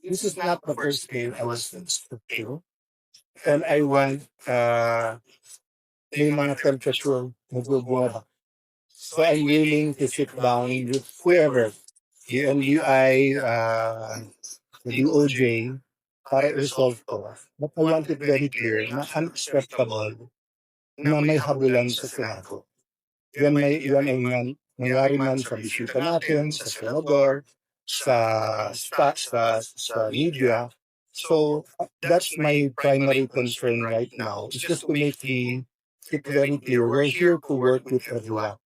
this is not the first day I was still. And I went, may mga temperature nagbubuha. So I'm willing to sit down with whoever, the NBI, the DOJ, para i-resolve ko. But I want it very clear na unacceptable na may habulan sa Senado. Yan ay nangyari man sa bisita natin, sa senador, sa media. So that's my primary concern right now. It's just to make it very clear. We're here to work with everyone.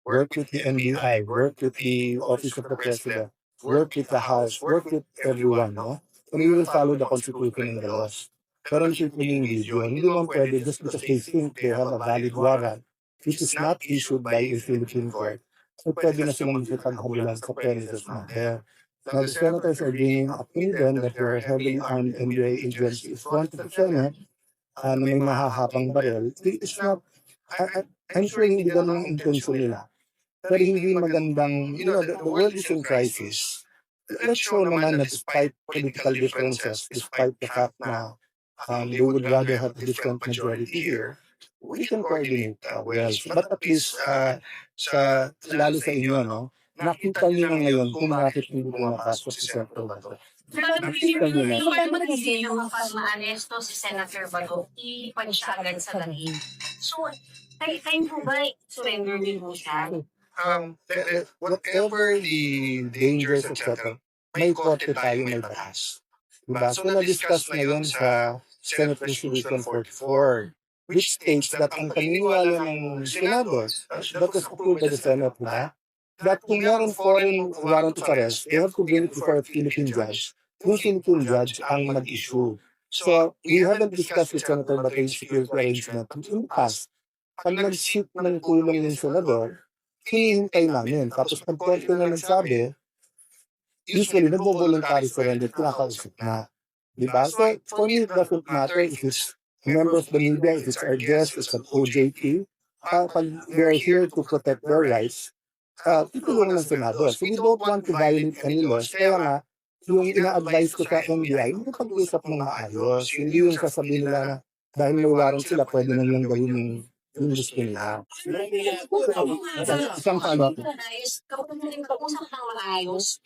Work with the NBI, work with the Office of the President, work with the House, work with everyone, no? And we will follow the Constitution and the laws. Pero ang simpleng video, hindi naman pwede just because they think they have a valid warrant, which is not issued by a Philippine court. So pwede na silang makipaghabulan sa premises natin. Now, the senators are bringing up in them that there are heavily armed NBI agents in front of the Senate na may mahahapang baril. It's not, I'm sure hindi ganun ang intensyon nila. Pero hindi magandang, the world is in crisis. Let's show naman na despite political differences, despite the fact na they would rather have a different majority here, we can coordinate well. But at least, lalo sa inyo, no, nakita niyo na ngayon kung bakit hindi pumapasok si Senator Bato. Nakita niyo na. Paano mag-isip yung pag-maaresto si Senator Bato, ipag siya agad sa langin. So, time po ba surrender din po siya? Whatever the dangers, etc., may korte tayo, may batas. Diba? So, na-discuss na yun sa Senate Resolution 44, which states that ang paniniwala ng Senado, that was approved by the Senate na, that kung meron foreign warrant of arrest, they have to bring it before a Philippine judge. Kung Philippine judge ang mag-issue. So, we haven't discussed with Senator Batay's security arrangement in the past. Pag nag-shoot ng tulong ng Senador, hinihintay namin. Tapos pag korte na nagsabi, usually nag-voluntary surrender, kinakausap na. Diba? So, for me, it doesn't matter if it's a member of the media, if it's our guest, if it's an OJT. Pag they're here to protect their rights, tutulong ng Senado. So we don't want to violate any laws. Kaya nga, yung ina-advise ko sa NBI, hindi pag-usap ng maayos. Hindi yung sasabihin nila na dahil may warrant sila, pwede na nilang gawin yung gusto nila. Isang follow-up. Kapag natin pag-usap ng maayos,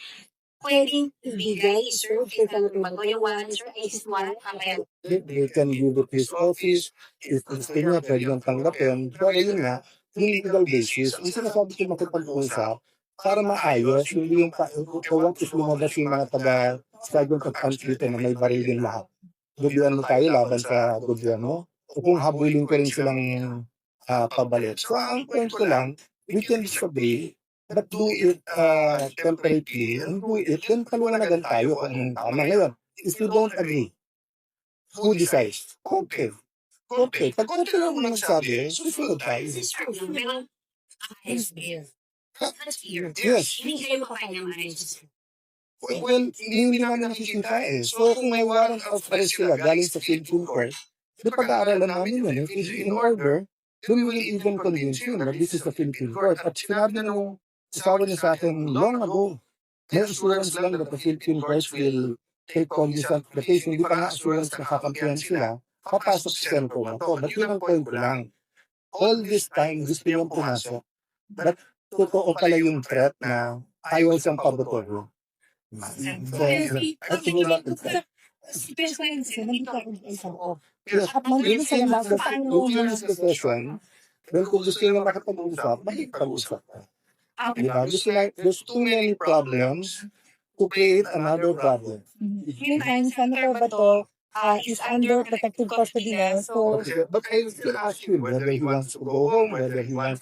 pwedeng ibigay, sir, kay Senator Bato, yung warrant, sir, ISIS warrant, kaya They can give it to his office, if gusto niya, pwede nang tanggapin. Pero yun nga, yung legal basis, ang sinasabi ko makipag-usap, para maayos, hindi yung kawag is lumabas yung mga taga-stadium of country na may baril din lahat. Gobyerno tayo laban sa gobyerno. O kung habulin ko rin silang pabalit. So, ang point ko lang, we can disagree, but do it temperately, and do it, then paluanagan tayo kung anong tama ngayon. If you don't agree, who decides? Okay. Okay. Pag okay lang mo nagsabi, susunod tayo. pero ayos beer. That's beer. Yes. Hindi kayo makakain ng ayos. Well, hindi naman nakikita eh. So, kung may warrant of arrest sila galing sa Philippine Court, di pag-aaralan namin yun. If it's in order, then we will even convince you na this is the Philippine Court. At sinabi nung asawa niya sa akin long ago, may assurance lang that the Philippine Courts will take cognizance of the case. Hindi pa nga assurance na kakampihan sila, papasok sa sentro na to. But yun ang point ko lang. All this time, gusto niyong pumasok. But totoo pala yung threat na ayaw siyang pabotodo. At sinula ko sa session, well, kung gusto nyo makapag-usap, makikipag-usap ka. Diba? There's too many problems to create another problem. Meantime, Senator Bato is under protective custody now, so But I still ask you whether he wants to go home, whether he wants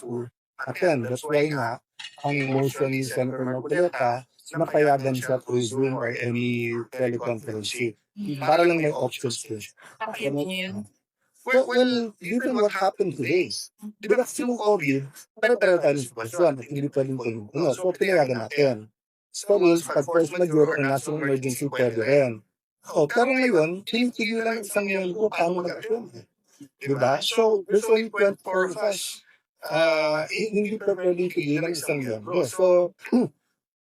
to attend. That's why nga, ang motion ni Senator Marcoleta, napayagan siya to Zoom or any teleconference. Para lang may options din. pakinggan niyo yun. Well, given what happened today, di ba kasi yung COVID, pare-pareho tayo ng sitwasyon at hindi pwedeng tulong. So, pinayagan natin. So, pag first major or national emergency, pwede rin. Pero ngayon, tinitigilan lang isang linggo paano mag-action. Diba? So, there's only 24 of us. Hindi pa pwedeng tigilan isang linggo. So,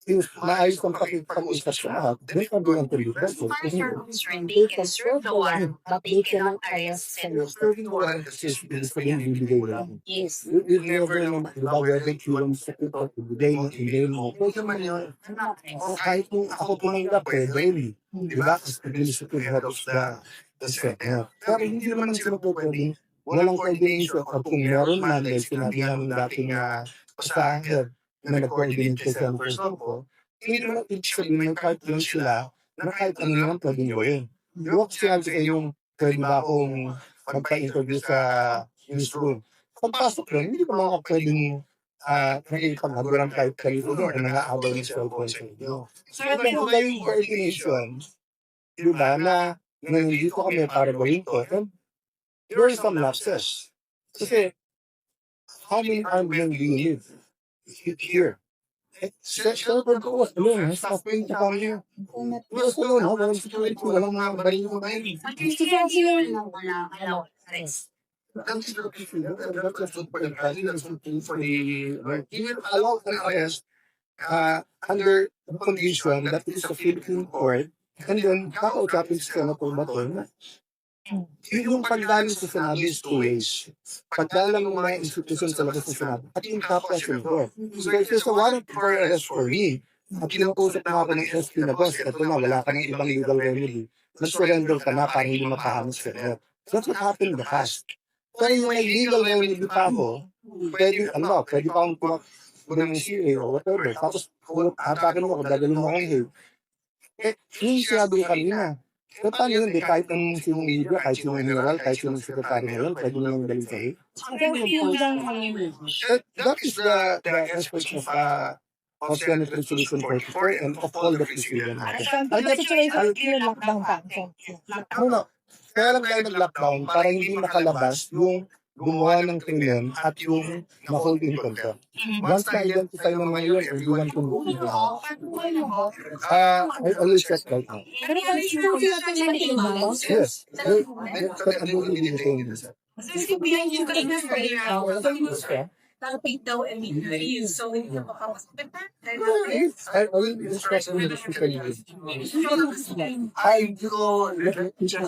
If maayos ang pakikipag-usap sa lahat, then pagawin ko yung As far as you're concerned, they can serve the warrant, but they cannot arrest Senator. serving the warrant kasi ibig sabihin bibigay mo lang. Yes. You never know, di ba, whether you want sa people, ibigay mo, ibigay mo. Pwede man yun. O kahit kung ako tumanggap, pwede. Di ba? Kasi administrative head of the Senate. Pero hindi naman sila po pwedeng walang coordination at kung meron man dahil sinabi namin dating pasaher na nag-coordinate kay Senator Songko, hindi naman ibig sabihin ng kahit lang sila na kahit ano naman pwedeng gawin. Di ba kasi sinabi sa yung pwede ba akong magpa-interview sa newsroom? Pagpasok rin, hindi ko mga pwedeng nakikipaghaburan kahit kanito doon na nang-aabal ng cellphone sa inyo. So, kung kayo yung coordination, di ba, na nandito kami para gawin ko, and there are some lapses. Kasi, how many armed men do you need here? Senator ko was alone, ha? Staff pa yung kami niya. He was alone, ha? Walang security, walang mga baril mo kayo. But you're still here na wala arrest. That's the issue. That's the point. That's the thing for the even allow an arrest under the condition that it is a Philippine court, and then kakausapin si Senator Baton. Yung pagdalo sa Senado is two ways. Pagdalo ng mga institusyon sa labas ng Senado at yung kapwa Senador. So if there's a warrant for arrest for me, at pinag-usap na ako ng SP na boss, ito na, wala ka ng ibang legal remedy. Nag-surrender ka na para hindi makahamas ka na. That's what happened in the past. Pero yung may legal remedy pa ako, pwede pa akong pumak ng CA or whatever. Tapos, hatakin mo ako, dadalhin mo akong hill. Yung sinabi ko kanina, paano yun, kahit ang sinong leader, kahit sinong general, kahit sinong sekretary na yun, pwede mo lang dalhin sa hill. That is the aspect of Senate Resolution 44 and of all the preceding. The situation is lockdown pa. Kaya lang tayo nag-lockdown para hindi makalabas yung gumawa ng krimen at yung ma-hold in control. Once na-identify ng mga yun, everyone can go in now. I always check right now. Pero kung sure sila tayo mag-involve, Yes. But I'm going to be saying this. Kasi behind you kasi nakapig daw immediately. So, hindi na makapasok. I will be discussing with the speaker. I go, let me check.